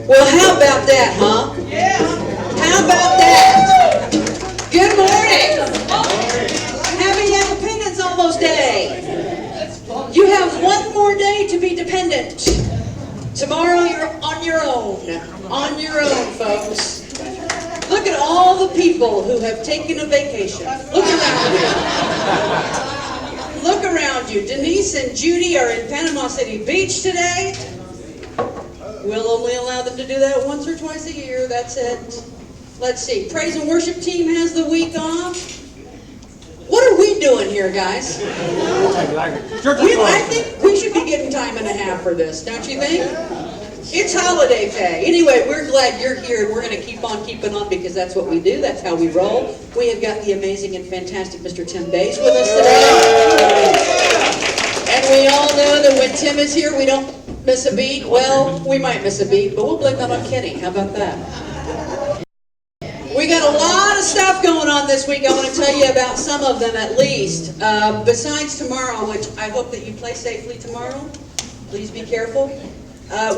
Well, how about that, huh? Yeah. How about that? Good morning. Happy Independence Almost Day. You have one more day to be dependent. Tomorrow you're on your own. On your own, folks. Look at all the people who have taken a vacation. Look around you. Look around you. Denise and Judy are in Panama City Beach today. We'll only allow them to do that once or twice a year. That's it. Let's see. Praise and worship team has the week off. What are we doing here, guys? I think we should be getting time and a half for this, don't you think? It's holiday pay. Anyway, we're glad you're here, and we're going to keep on keeping on because that's what we do. That's how we roll. We have got the amazing and fantastic Mr. Tim Bays with us today. And we all know that when Tim is here, we don't miss a beat. Well, we might miss a beat, but we'll blame that on Kenny. How about that? We got a lot of stuff going on this week. I want to tell you about some of them at least. Besides tomorrow, which I hope that you play safely tomorrow. Please be careful.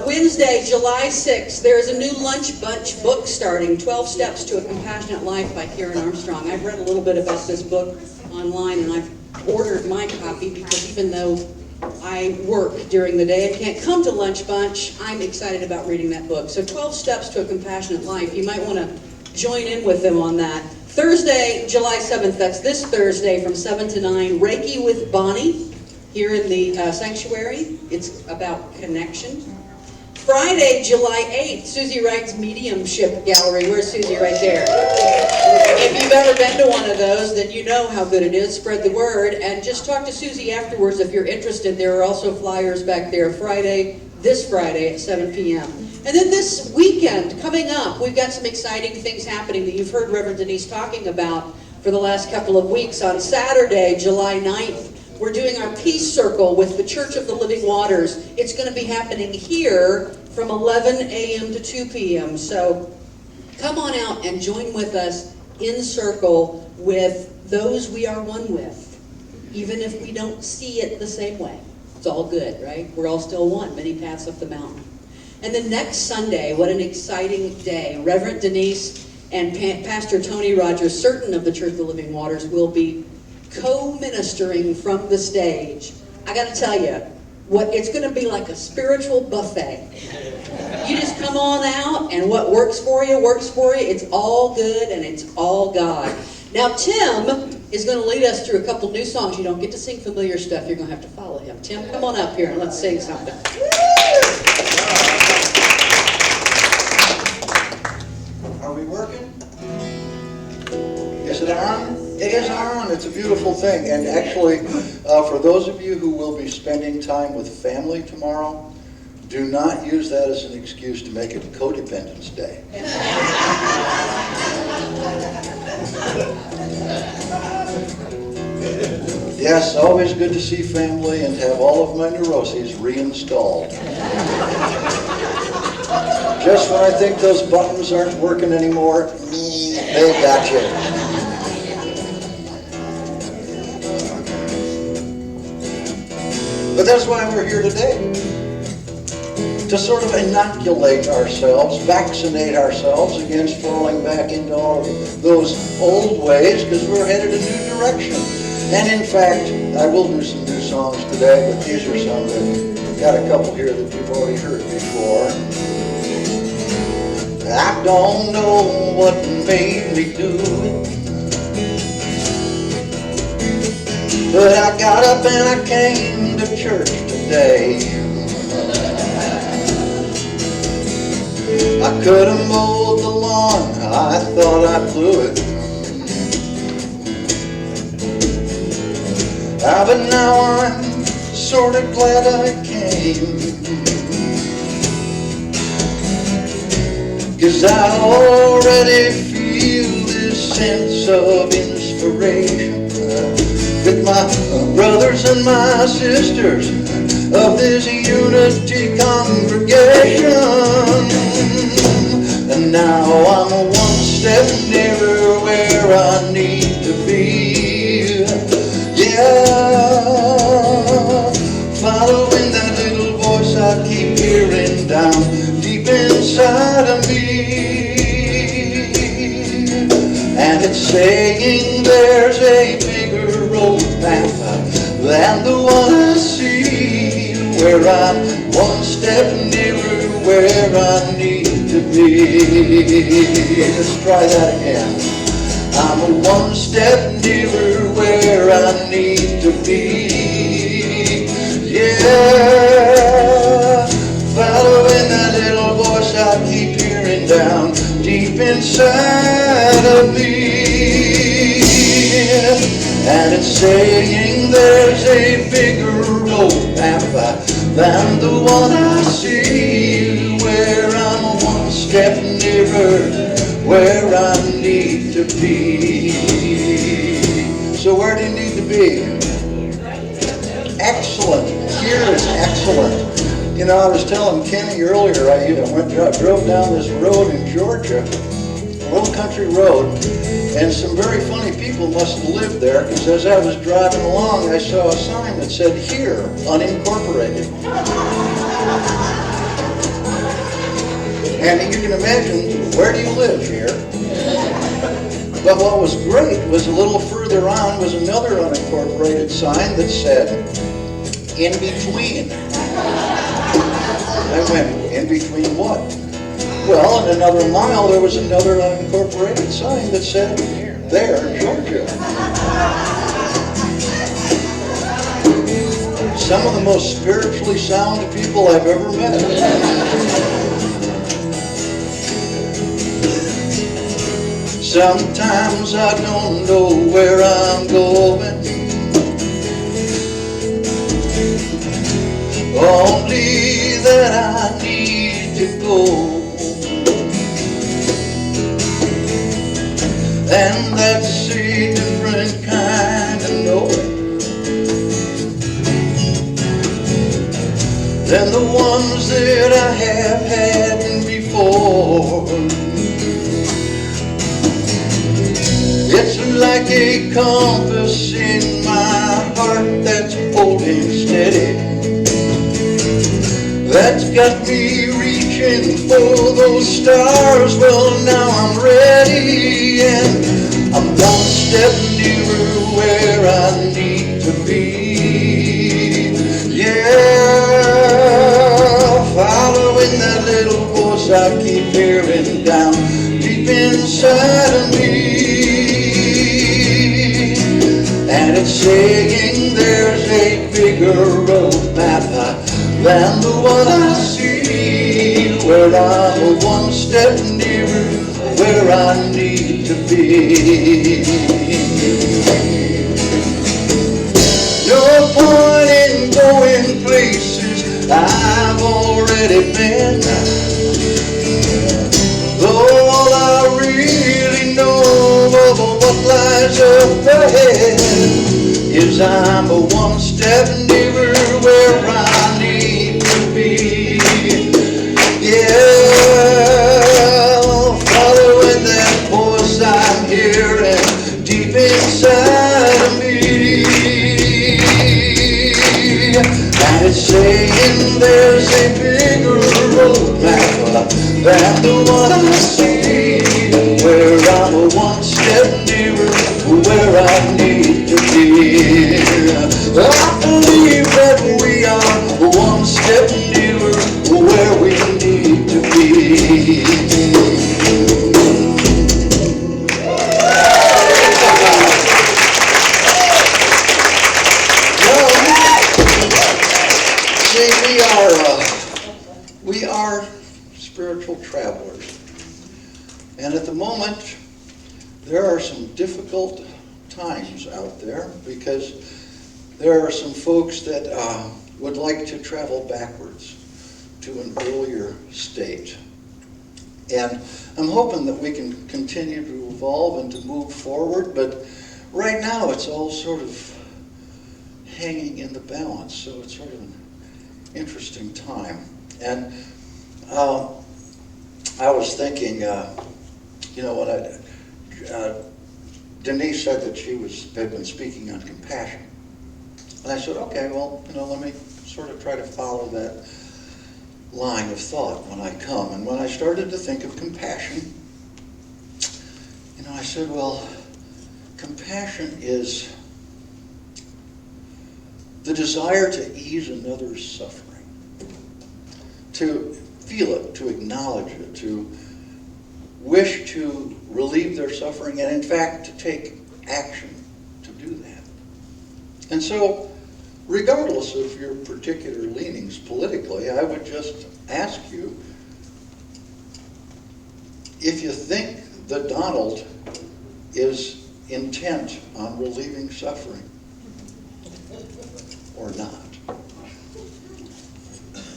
Wednesday, July 6th, there's a new Lunch Bunch book starting, 12 Steps to a Compassionate Life by Karen Armstrong. I've read a little bit about this book online, and I've ordered my copy because even though I work during the day, I can't come to Lunch Bunch, I'm excited about reading that book. So 12 Steps to a Compassionate Life, you might want to join in with them on that. Thursday, July 7th, that's this Thursday from 7 to 9, Reiki with Bonnie here in the sanctuary. It's about connection. Friday, July 8th, Susie Wright's Mediumship Gallery. Where's Susie? Right there. If you've ever been to one of those, then you know how good it is. Spread the word. And just talk to Susie afterwards if you're interested. There are also flyers back there this Friday at 7 p.m. And then this weekend, coming up, we've got some exciting things happening that you've heard Reverend Denise talking about for the last couple of weeks. On Saturday, July 9th, we're doing our Peace Circle with the Church of the Living Waters. It's going to be happening here from 11 a.m. to 2 p.m. So come on out and join with us in circle with those we are one with, even if we don't see it the same way. It's all good, right? We're all still one, many paths up the mountain. And then next Sunday, what an exciting day. Reverend Denise and Pastor Tony Rogers, certain of the Church of the Living Waters, will be co-ministering from the stage. I got to tell you, it's going to be like a spiritual buffet. You just come on out, and what works for you, works for you. It's all good, and it's all God. Now, Tim is going to lead us through a couple new songs. You don't get to sing familiar stuff. You're going to have to follow him. Tim, come on up here, and let's sing something. Are we working? Is it on? It is on. It's a beautiful thing. And actually, for those of you who will be spending time with family tomorrow, do not use that as an excuse to make it Codependence Day. Yes, always good to see family and have all of my neuroses reinstalled. Just when I think those buttons aren't working anymore, they got you. But that's why we're here today. To sort of inoculate ourselves, vaccinate ourselves against falling back into all of those old ways, because we're headed a new direction. And in fact, I will do some new songs today, but these are some that, got a couple here that you've already heard before. I don't know what made me do it, but I got up and I came to church today. I could have mowed the lawn, I thought I blew it. But now I'm sort of glad I came, 'cause I already feel this sense of inspiration with my brothers and my sisters of this unity congregation. And now I'm one step nearer where I need to be. Yeah, following that little voice I keep hearing down deep inside of me. And it's saying there's a bigger roadmap than the one I see, where I'm one step nearer where I need to be. Let's try that again. I'm one step nearer where I need to be. Yeah, following that little voice I keep hearing down deep inside of me. And it's saying there's a bigger roadmap than the one I see, where I'm one step nearer where I need to be. So where do you need to be? Excellent. Here is excellent. You know, I was telling Kenny earlier, I drove down this road in Georgia, a little country road, and some very funny people must have lived there, because as I was driving along, I saw a sign that said, "Here, unincorporated." And you can imagine, where do you live here? But what was great was a little further on was another unincorporated sign that said, "In between." I went, in between what? Well, in another mile there was another unincorporated sign that said, "There, Georgia." Some of the most spiritually sound people I've ever met. Sometimes I don't know where I'm going, only that I need to go, and that's a different kind of knowing than the ones that I have had before. It's like a compass in my heart that's holding steady, that's got me reaching for those stars. Well, now I'm ready, and I'm one step nearer where I need to be. Yeah, following that little voice I keep hearing down deep inside of me. And it's saying there's a bigger roadmap than the one I see, where I'm one step nearer where I need to be. No point in going places I've already been, though all I really know of what lies up ahead is I'm one step nearer where I need to be. Yeah, following that voice I'm hearing deep inside of me. And it's saying there's a bigger roadmap than the one I see, where I'm one step nearer where I need to be. I believe that we are one step nearer where we need to be. Well, see, we are spiritual travelers, and at the moment there are some difficult times out there, because there are some folks that would like to travel backwards to an earlier state. And I'm hoping that we can continue to evolve and to move forward, but right now it's all sort of hanging in the balance, so it's sort of an interesting time. And I was thinking, when Denise said that she had been speaking on compassion. And I said, okay, well, let me sort of try to follow that line of thought when I come. And when I started to think of compassion, I said, well, compassion is the desire to ease another's suffering, to feel it, to acknowledge it, to wish to relieve their suffering, and in fact to take action to do that. And so, regardless of your particular leanings politically, I would just ask you, if you think that Donald is intent on relieving suffering or not.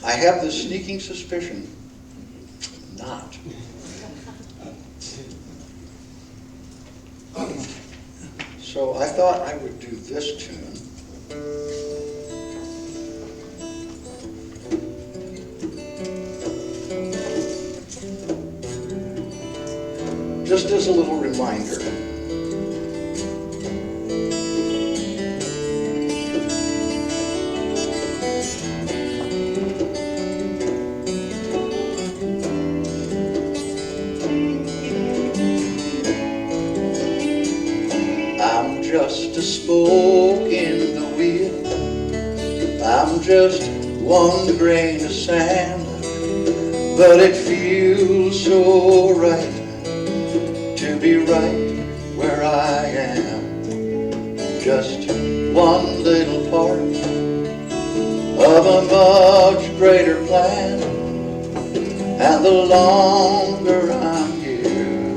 I have this sneaking suspicion, not. So I thought I would do this tune. Just as a little reminder. I'm just a spoke in the wheel. I'm just one grain of sand, but it feels so right to be right where I am. Just one little part of a much greater plan, and the longer I'm here,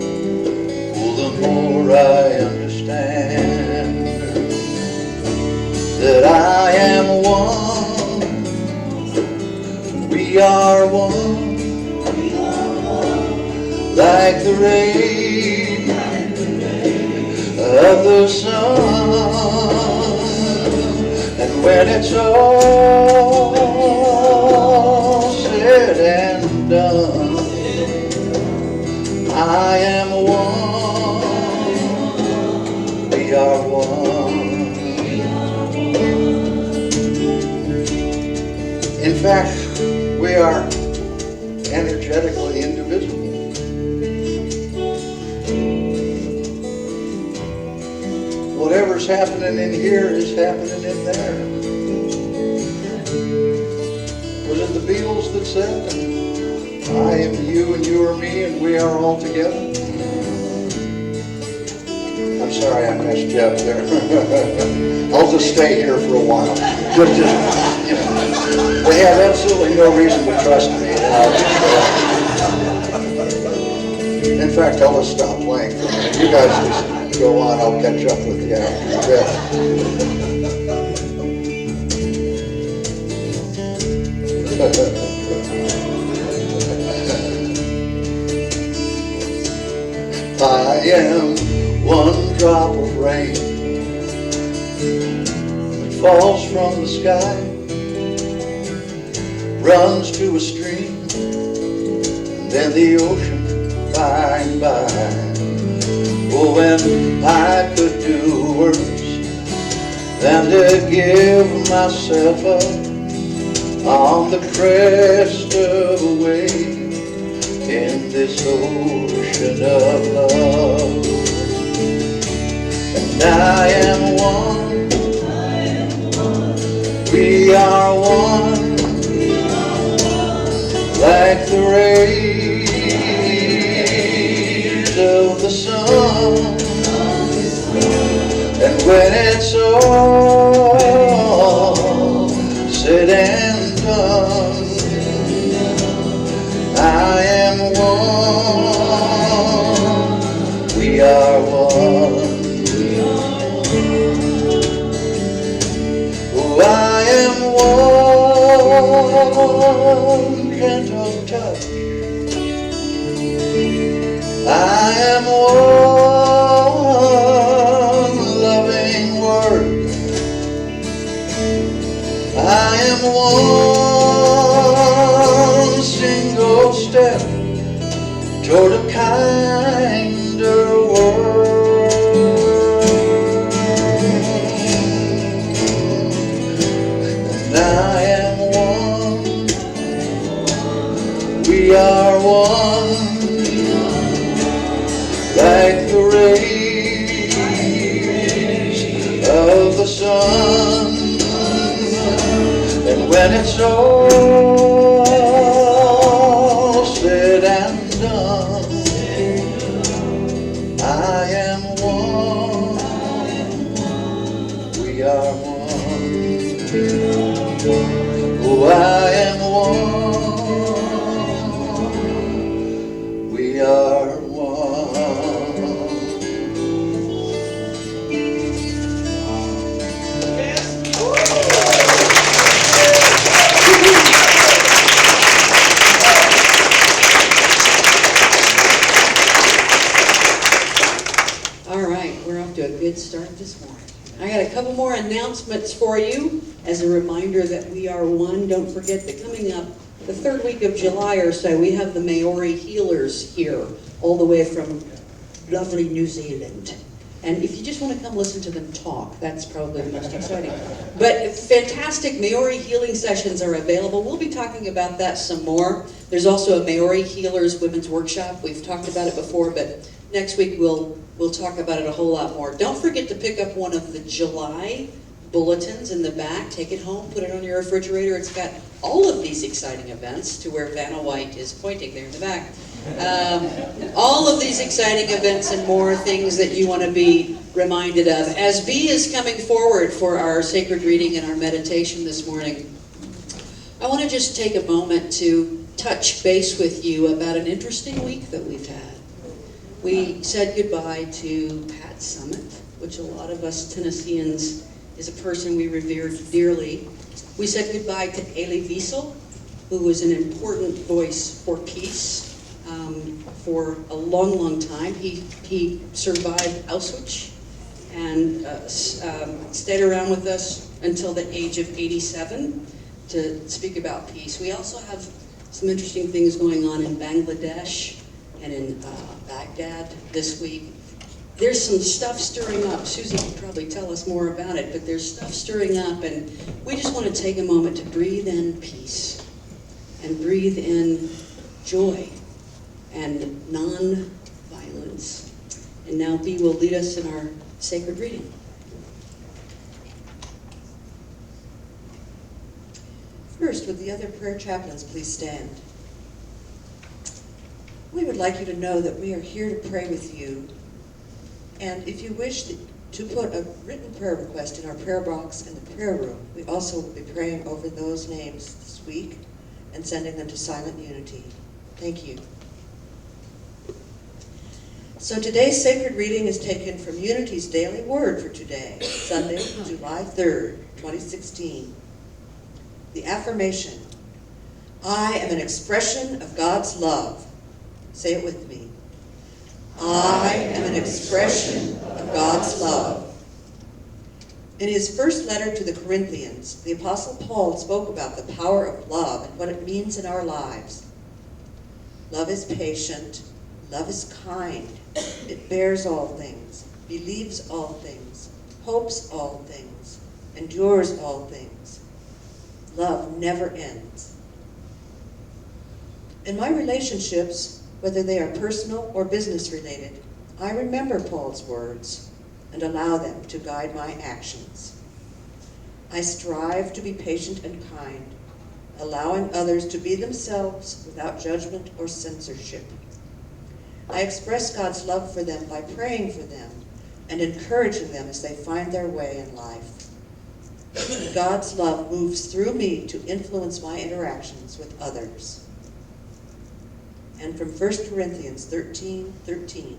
well, the more I understand that I am one. We are one, like the rays of the sun. And when it's all said and done, I am one. We are one. In fact, we are energetically indivisible. Whatever's happening in here is happening in there. Was it the Beatles that said, I am you and you are me and we are all together? I'm sorry I messed you up there. I'll just stay here for a while. They have absolutely no reason to trust me. In fact, I'll just stop playing for a minute. You guys just go on. I'll catch up with you after a bit. I am one drop of rain that falls from the sky, runs to a stream, and then the ocean by and by. Oh, when I could do worse than to give myself up on the crest of a wave in this ocean of love. And I am one, we are one, like the rays of the sun. And when it's all said and done, I am one, we are one. am one gentle touch. I am one loving word. I am one single step toward a kinder world. And I am one. We are one. Like the rays of the sun. And when it's all said and done, I am one. We are one. Oh, I am one. We are one. Good start this morning. I got a couple more announcements for you as a reminder that we are one. Don't forget that coming up the third week of July or so, we have the Maori Healers here, all the way from lovely New Zealand. And if you just want to come listen to them talk, that's probably the most exciting. But fantastic Maori healing sessions are available. We'll be talking about that some more. There's also a Maori Healers Women's Workshop. We've talked about it before, but next week we'll talk about it a whole lot more. Don't forget to pick up one of the July bulletins in the back. Take it home, put it on your refrigerator. It's got all of these exciting events, to where Vanna White is pointing there in the back. All of these exciting events and more things that you want to be reminded of. As B is coming forward for our sacred reading and our meditation this morning, I want to just take a moment to touch base with you about an interesting week that we've had. We said goodbye to Pat Summitt, which a lot of us Tennesseans is a person we revered dearly. We said goodbye to Elie Wiesel, who was an important voice for peace for a long, long time. He survived Auschwitz and stayed around with us until the age of 87 to speak about peace. We also have some interesting things going on in Bangladesh and in Baghdad this week. There's some stuff stirring up. Susie can probably tell us more about it, but there's stuff stirring up, and we just want to take a moment to breathe in peace and breathe in joy and non-violence. And now B will lead us in our sacred reading. First, would the other prayer chaplains please stand? We would like you to know that we are here to pray with you. And if you wish to put a written prayer request in our prayer box in the prayer room, we also will be praying over those names this week and sending them to Silent Unity. Thank you. So today's sacred reading is taken from Unity's Daily Word for today, Sunday, July 3rd, 2016. The affirmation: I am an expression of God's love. Say it with me. I am an expression of God's love. In his first letter to the Corinthians, the Apostle Paul spoke about the power of love and what it means in our lives. Love is patient. Love is kind. It bears all things, believes all things, hopes all things, endures all things. Love never ends. In my relationships, whether they are personal or business related, I remember Paul's words and allow them to guide my actions. I strive to be patient and kind, allowing others to be themselves without judgment or censorship. I express God's love for them by praying for them and encouraging them as they find their way in life. God's love moves through me to influence my interactions with others. And from 1 Corinthians 13:13.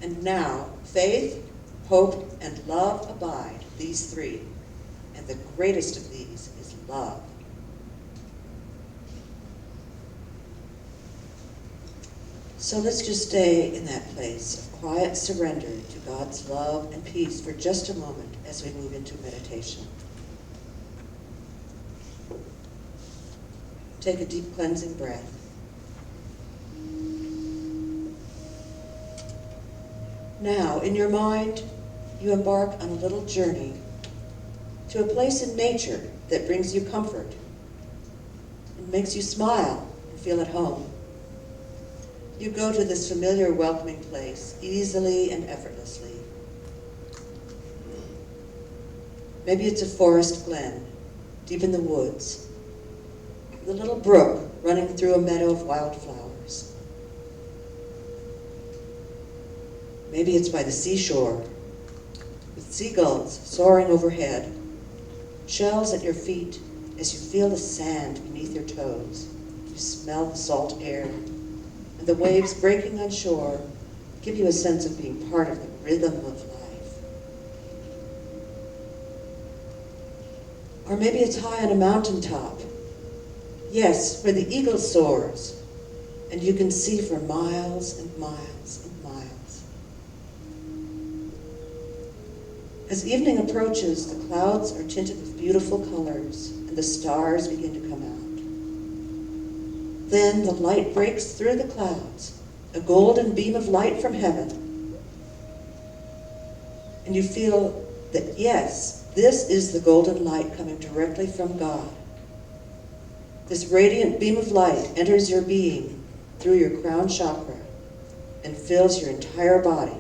And now, faith, hope, and love abide, these three. And the greatest of these love. So let's just stay in that place of quiet surrender to God's love and peace for just a moment as we move into meditation. Take a deep cleansing breath. Now, in your mind, you embark on a little journey to a place in nature that brings you comfort and makes you smile and feel at home. You go to this familiar, welcoming place easily and effortlessly. Maybe it's a forest glen, deep in the woods, with a little brook running through a meadow of wildflowers. Maybe it's by the seashore, with seagulls soaring overhead, shells at your feet as you feel the sand beneath your toes. You smell the salt air, and the waves breaking on shore give you a sense of being part of the rhythm of life. Or maybe it's high on a mountaintop. Yes, where the eagle soars, and you can see for miles and miles and miles. As evening approaches, the clouds are tinted with beautiful colors, and the stars begin to come out. Then the light breaks through the clouds, a golden beam of light from heaven. And you feel that, yes, this is the golden light coming directly from God. This radiant beam of light enters your being through your crown chakra and fills your entire body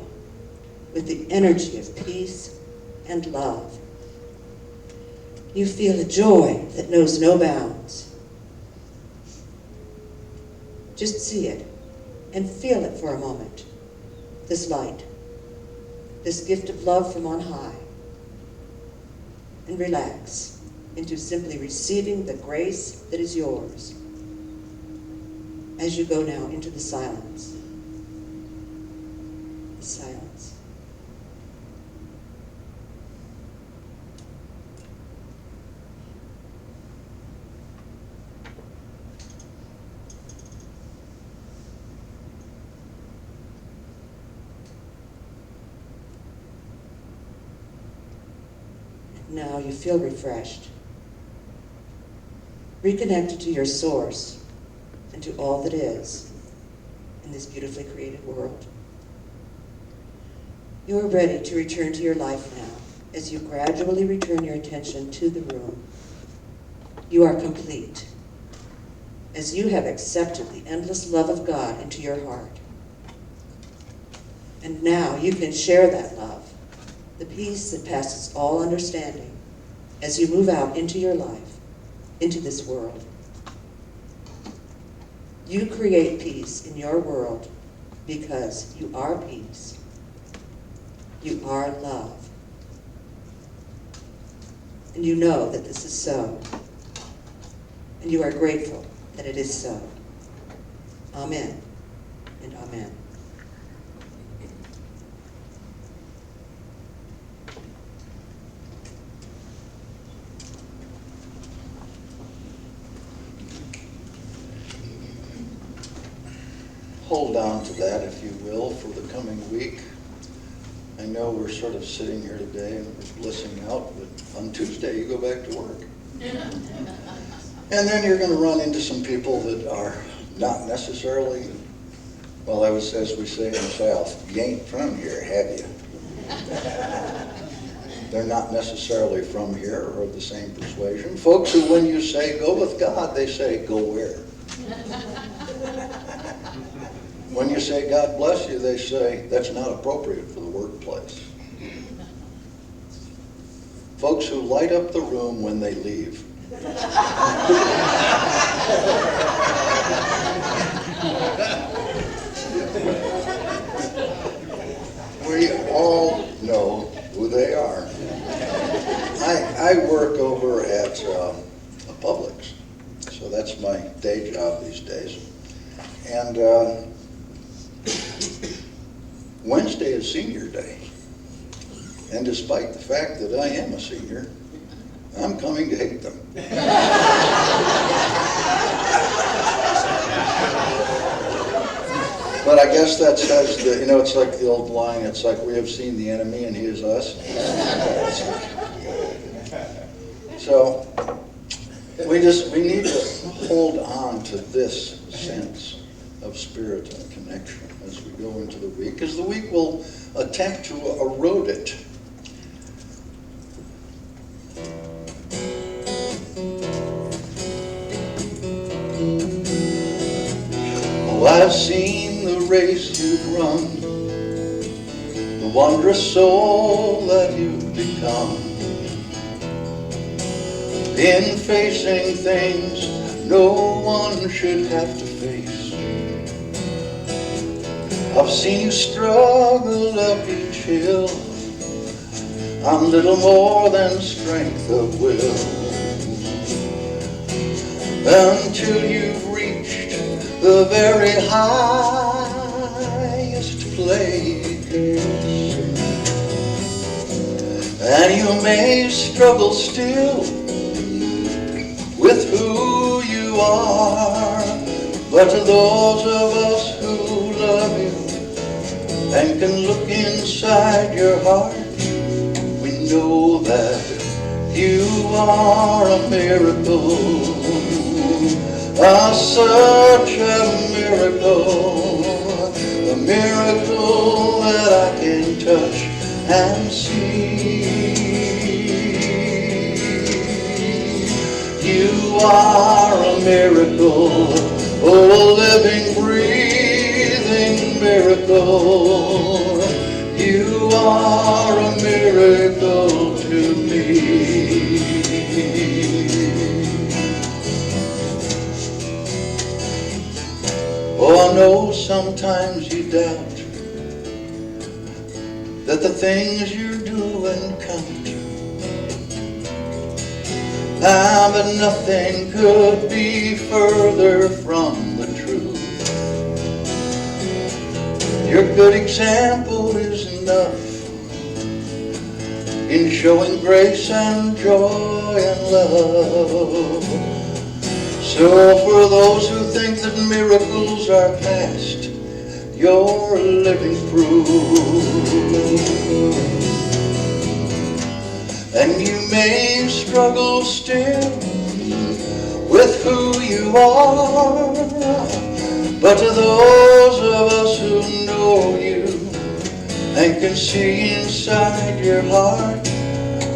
with the energy of peace and love. You feel a joy that knows no bounds. Just see it and feel it for a moment, this light, this gift of love from on high, and relax into simply receiving the grace that is yours as you go now into the silence. The silence. Now you feel refreshed, reconnected to your source and to all that is in this beautifully created world. You are ready to return to your life now as you gradually return your attention to the room. You are complete as you have accepted the endless love of God into your heart. And now you can share that love, the peace that passes all understanding, as you move out into your life, into this world. You create peace in your world because you are peace. You are love. And you know that this is so. And you are grateful that it is so. Amen and amen. Hold on to that, if you will, for the coming week. I know we're sort of sitting here today and we're blissing out, but on Tuesday you go back to work. And then you're going to run into some people that are not necessarily, well, as we say in the South, you ain't from here, have you? They're not necessarily from here or of the same persuasion. Folks who, when you say, go with God, they say, go where? When you say, God bless you, they say, that's not appropriate for the workplace. Folks who light up the room when they leave. We all know who they are. I work over at a Publix, so that's my day job these days. And Wednesday is senior day, and despite the fact that I am a senior, I'm coming to hate them. But I guess that says that, it's like the old line, it's like we have seen the enemy and he is us. So we need to hold on to this sense of spirit and connection as we go into the week, because the week will attempt to erode it. Oh, I've seen the race you've run, the wondrous soul that you've become, in facing things no one should have to face. I've seen you struggle up each hill on little more than strength of will, until you've reached the very highest place. And you may struggle still with who you are, but to those of us who love you and can look inside your heart, we know that you are a miracle, such a miracle that I can touch and see. You are a miracle, oh, a living, breathing miracle. You are a miracle to me. Oh, I know sometimes you doubt that the things you do and come to, but nothing could be further from the truth. Your good example is enough in showing grace and joy and love. So for those who think that miracles are past, you're living proof. And you may struggle still with who you are, but to those of us who know you and can see inside your heart,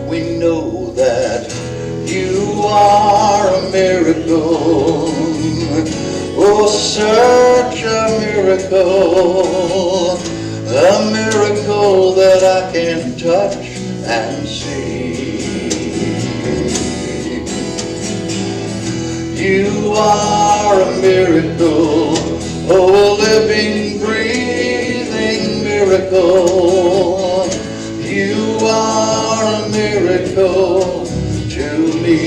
we know that you are a miracle, oh, such a miracle that I can touch and see. You are a miracle, oh, a living, breathing miracle. You are a miracle to me.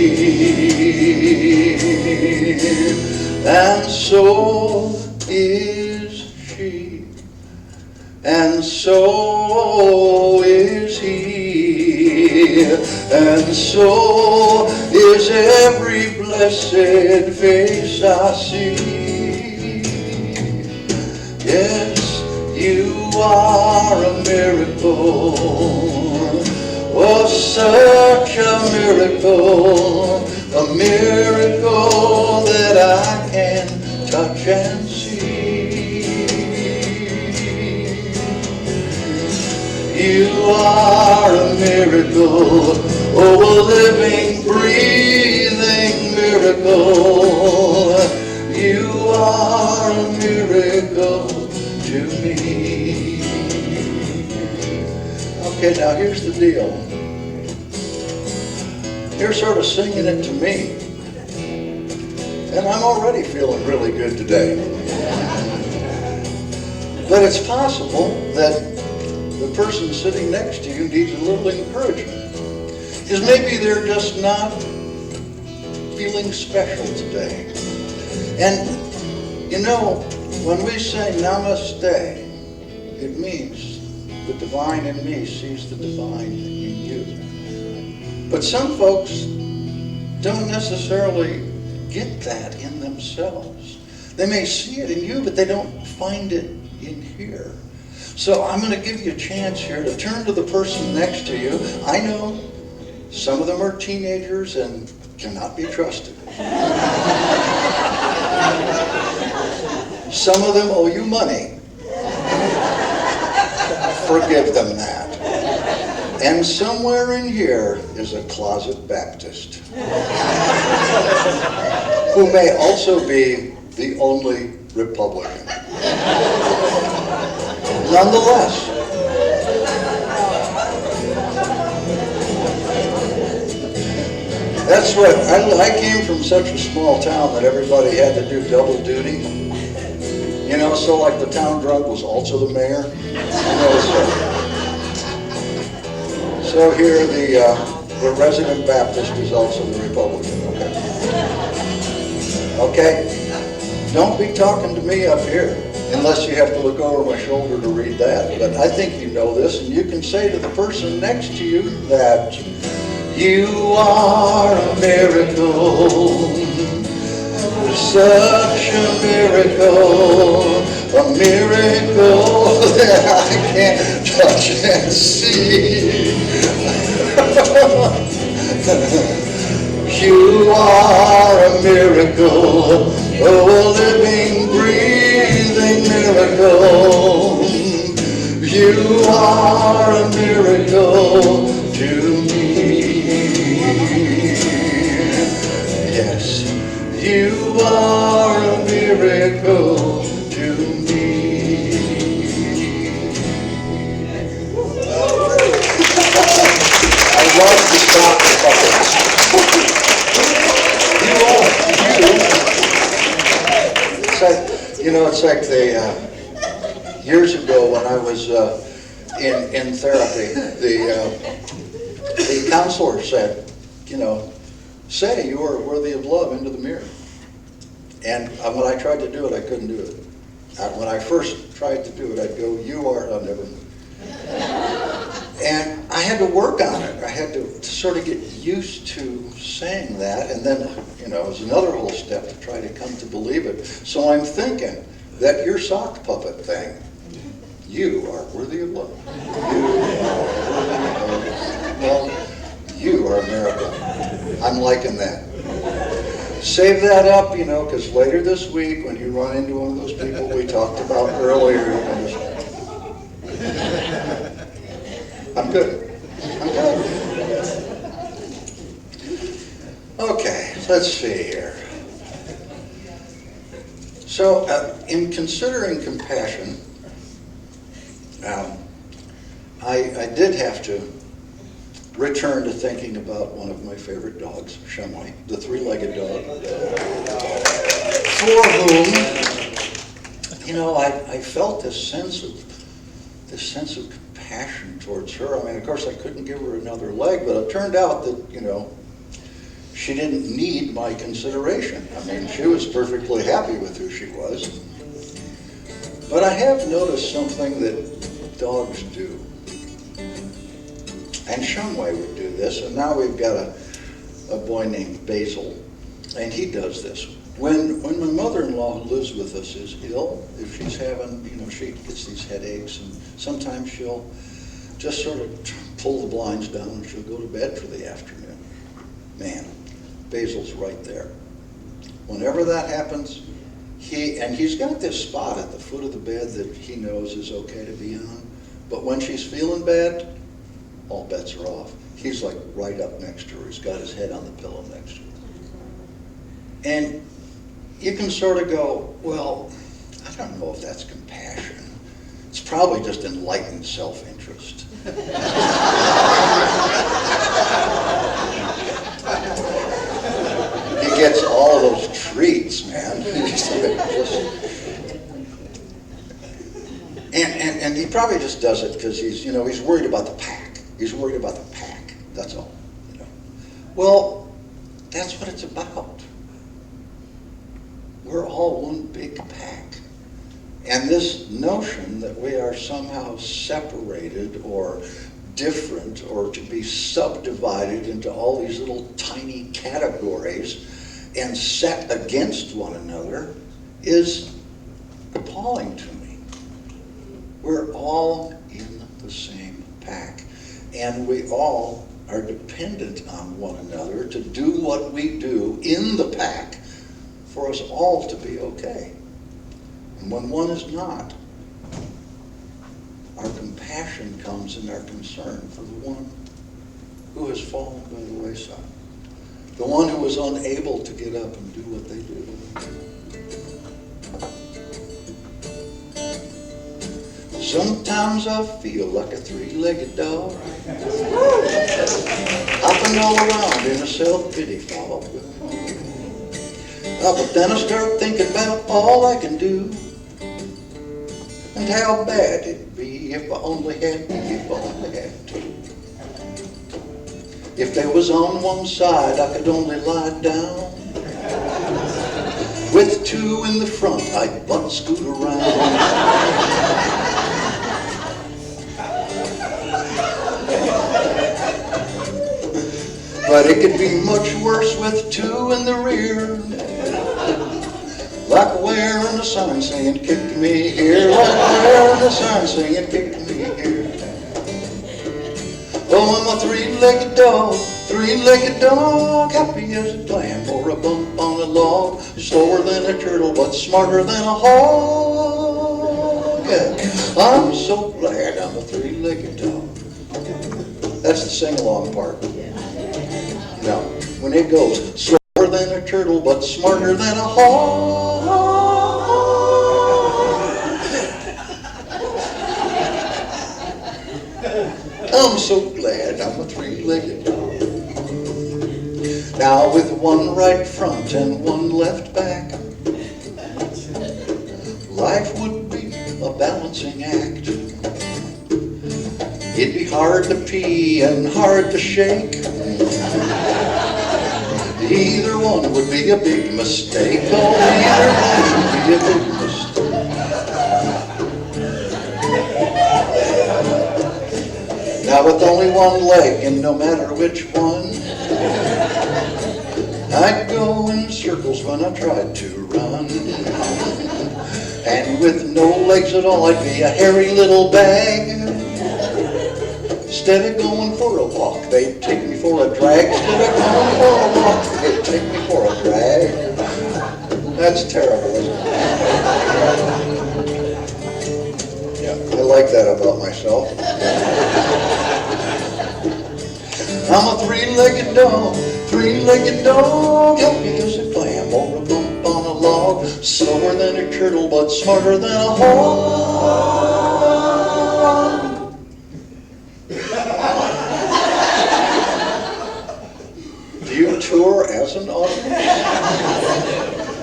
And so is she, and so is he, and so is every blessed face I see. Yes, you are a miracle, oh, such a miracle that I can touch and see. You are a miracle, oh, a living, breathing miracle. You are a miracle to me. Okay, now here's the deal. You're sort of singing it to me, and I'm already feeling really good today. But it's possible that the person sitting next to you needs a little encouragement, because maybe they're just not feeling special today. And when we say Namaste, it means the divine in me sees the divine in you. But some folks don't necessarily get that in themselves. They may see it in you, but they don't find it in here. So I'm going to give you a chance here to turn to the person next to you. I know some of them are teenagers and cannot be trusted. Some of them owe you money. Forgive them that. And somewhere in here is a closet Baptist who may also be the only Republican. Nonetheless, that's what, I came from such a small town that everybody had to do double duty. You know, so like the town drunk was also the mayor. So here the resident Baptist is also the Republican, okay? Okay? Don't be talking to me up here unless you have to look over my shoulder to read that. But I think you know this, and you can say to the person next to you that you are a miracle, such a miracle that I can't touch and see. You are a miracle, a living, breathing miracle. You are a miracle to me. Yes, you are a miracle to me. I love to stop the puppets. It's like, you know, it's like years ago when I was in therapy, the counselor said, you know, say you are worthy of love into the mirror. And when I tried to do it, I couldn't do it. When I first tried to do it, I'd go, you are, oh, never mind. And I had to work on it. I had to sort of get used to saying that, and then, you know, it was another whole step to try to come to believe it. So I'm thinking that your sock puppet thing, you are worthy of love. You are a miracle. I'm liking that. Save that up, you know, because later this week, when you run into one of those people we talked about earlier, you can just, I'm good. I'm good. Okay, let's see here. So, in considering compassion, I did have to return to thinking about one of my favorite dogs, Shumway, the three-legged dog, for whom, you know, I felt this sense of compassion towards her. I mean, of course, I couldn't give her another leg, but it turned out that, you know, she didn't need my consideration. I mean, she was perfectly happy with who she was. But I have noticed something that dogs do. And Shumway would do this, and now we've got a boy named Basil, and he does this. When my mother-in-law who lives with us is ill, if she's having, you know, she gets these headaches, and sometimes she'll just sort of pull the blinds down and she'll go to bed for the afternoon. Man, Basil's right there. Whenever that happens, he's got this spot at the foot of the bed that he knows is okay to be on, but when she's feeling bad, all bets are off. He's like right up next to her. He's got his head on the pillow next to her. And you can sort of go, well, I don't know if that's compassion. It's probably just enlightened self-interest. He gets all those treats, man. And he probably just does it because he's worried about the pack. He's worried about the pack. That's all. You know. Well, that's what it's about. We're all one big pack. And this notion that we are somehow separated or different or to be subdivided into all these little tiny categories and set against one another is appalling to me. We're all in the same pack. And we all are dependent on one another to do what we do in the pack for us all to be okay. And when one is not, our compassion comes in our concern for the one who has fallen by the wayside. The one who was unable to get up and do what they do. Sometimes I feel like a three-legged dog, hopping all around in a self-pity fog. But then I start thinking about all I can do, and how bad it'd be if I only had two. If they was on one side, I could only lie down. With two in the front, I'd butt scoot around. But it could be much worse with two in the rear. Like wearing a sign saying, kick me here. Like wearing a sign saying, kick me here. Oh, I'm a three-legged dog, happy as a clam or a bump on a log, slower than a turtle but smarter than a hog. Yeah. I'm so glad I'm a three-legged dog. That's the sing-along part. Now, when it goes slower than a turtle but smarter than a hog. I'm so glad I'm a three-legged dog. Now with one right front and one left back, life would be a balancing act. It'd be hard to pee and hard to shake. Either one would be a big mistake. Oh, either one would be a big mistake. Now with only one leg, and no matter which one, I'd go in circles when I tried to run. And with no legs at all, I'd be a hairy little bag. Instead of going for a walk, they'd take me for a drag. Instead of going for a walk, they'd take me for a drag. That's terrible, isn't it? Yeah, I like that about myself. I'm a three-legged dog, happy as a clam or a bump on a log, slower than a turtle but smarter than a hog. Do you tour as an audience?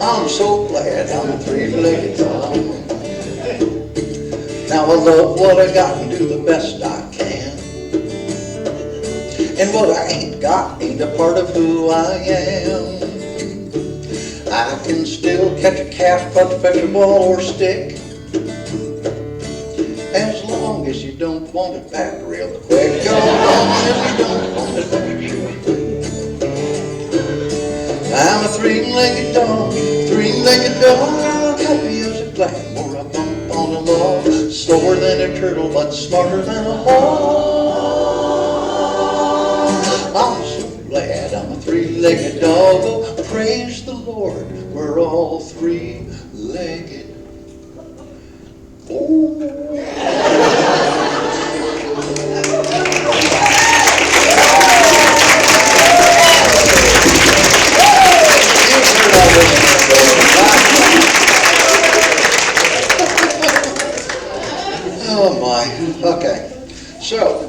I'm so glad I'm a three-legged dog. Now I love what I got and do the best I can. And what I ain't got ain't a part of who I am. I can still catch a calf, but fetch a ball or stick, as long as you don't want it back real quick. As long as you don't want it back real quick. I'm a three-legged dog, happy as a clam or a bump on a log, slower than a turtle but smarter than a hog. I'm so glad I'm a three-legged dog. Oh, praise the Lord, we're all three-legged. Oh. Oh my, okay, so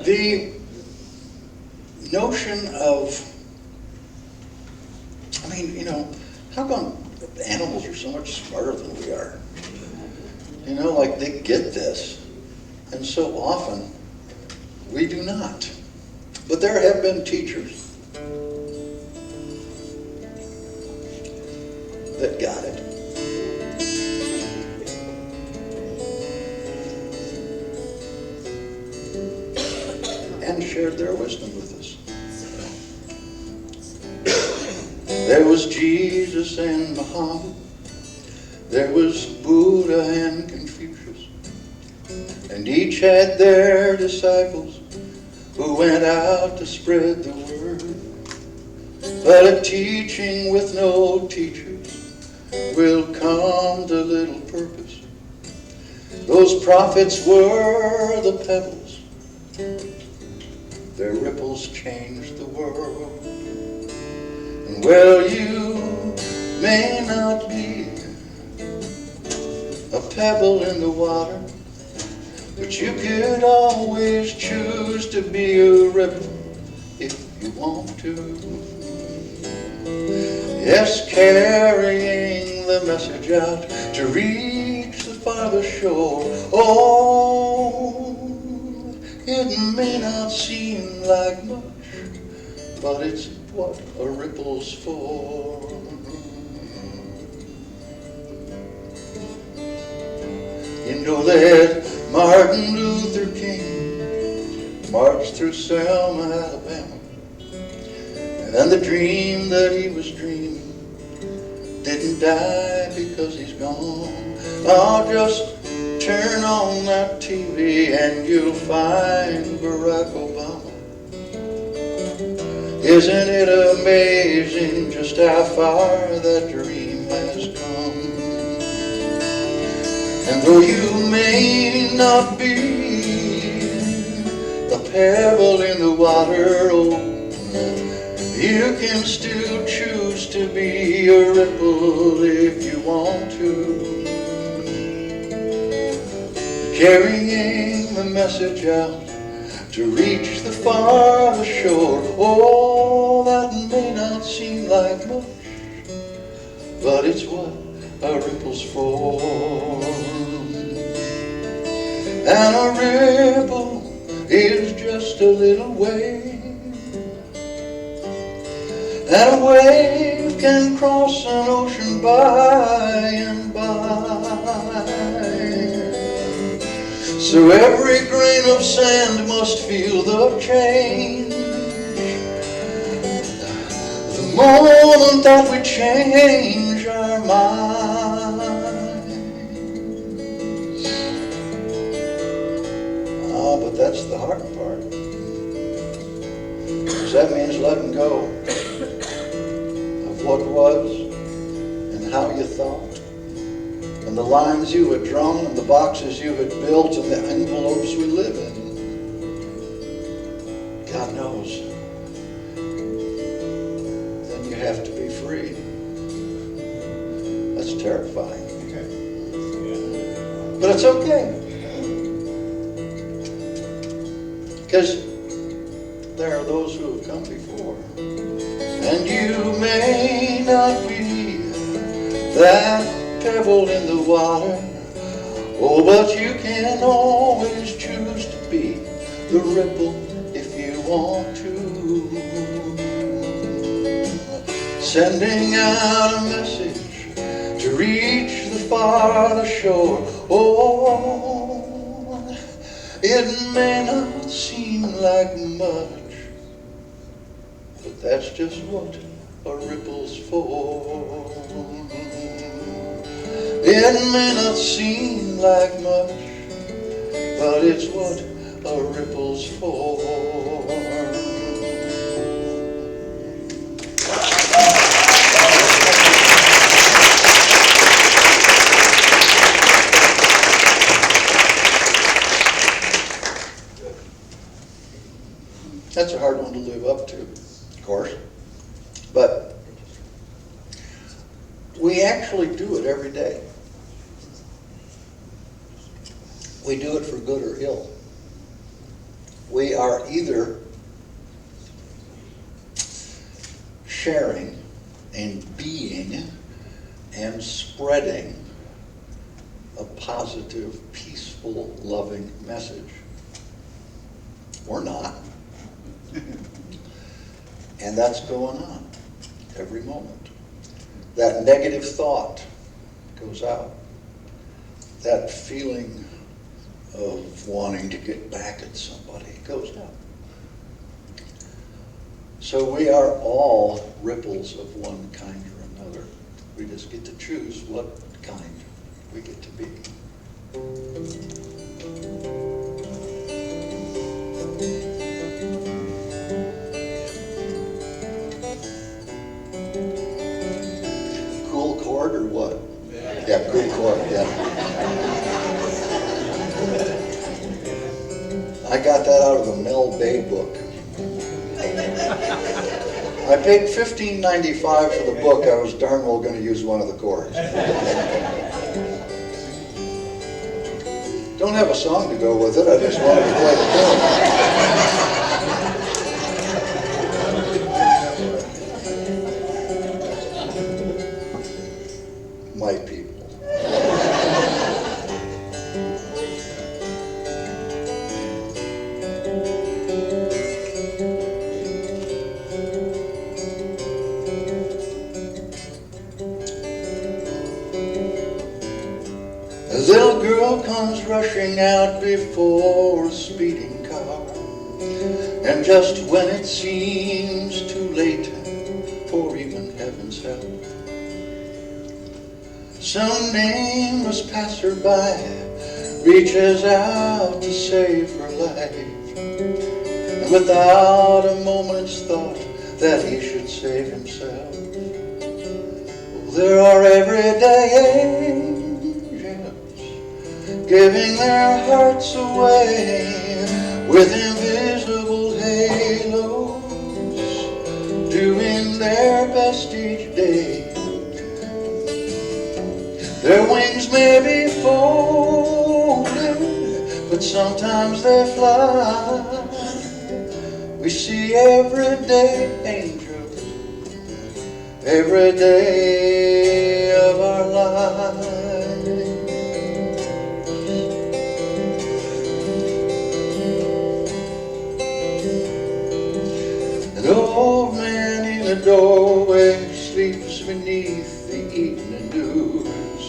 the notion of, I mean, you know, how come animals are so much smarter than we are? You know, like they get this, and so often we do not. But there have been teachers that got it. And shared their wisdom with us. There was Jesus and Muhammad, there was Buddha and Confucius, and each had their disciples who went out to spread the word. But a teaching with no teachers will come to little purpose. Those prophets were the pebbles, their ripples changed the world. And well, you may not be a pebble in the water, but you could always choose to be a ripple if you want to. Yes, carrying the message out to reach the farther shore. Oh, it may not seem like much, but it's what a ripple's for. You know that Martin Luther King marched through Selma, Alabama, and the dream that he was dreaming didn't die because he's gone. I'll just turn on that TV and you'll find Barack Obama. Isn't it amazing just how far that dream has come? And though you may not be a pebble in the water, oh, you can still choose to be a ripple if you want to. Carrying the message out to reach the farther shore. Oh, that may not seem like much, but it's what a ripple's for. And a ripple is just a little wave, and a wave can cross an ocean by and by. So every grain of sand must feel the change the moment that we change our minds. Ah, but that's the hard part, because that means letting go of what was and how you thought, and the lines you had drawn, and the boxes you had built, and the envelopes we live in. God knows. Then you have to be free. That's terrifying. But it's okay. Because there are those who have come before. And you may not be that pebble in the water, oh, but you can always choose to be the ripple if you want to. Sending out a message to reach the farther shore. Oh, it may not seem like much, but that's just what a ripple's for. It may not seem like much, but it's what a ripple's for. That's a hard one to live up to, of course, but we actually do it every day. We do it for good or ill. We are either sharing and being and spreading a positive, peaceful, loving message, or not. And that's going on every moment. That negative thought goes out. That feeling of wanting to get back at somebody goes out. So we are all ripples of one kind or another. We just get to choose what kind we get to be. Cool chord or what? Yeah, cool chord, yeah. I got that out of the Mel Bay book. I paid $15.95 for the book. I was darn well going to use one of the chords. Don't have a song to go with it. I just wanted to play the chord. My people. A little girl comes rushing out before a speeding car, and just when it seems too late for even heaven's help, some nameless passerby reaches out to save her life, and without a moment's thought that he should save himself. Oh, there are everyday giving their hearts away with invisible halos, doing their best each day. Their wings may be folded, but sometimes they fly. We see everyday angels every day of our lives. An old man in a doorway sleeps beneath the evening news,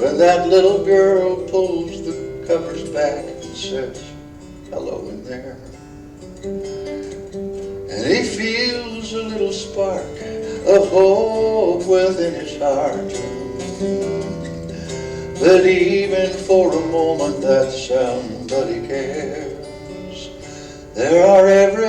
when that little girl pulls the covers back and says, "Hello in there." And he feels a little spark of hope within his heart, that even for a moment that somebody cares. There are every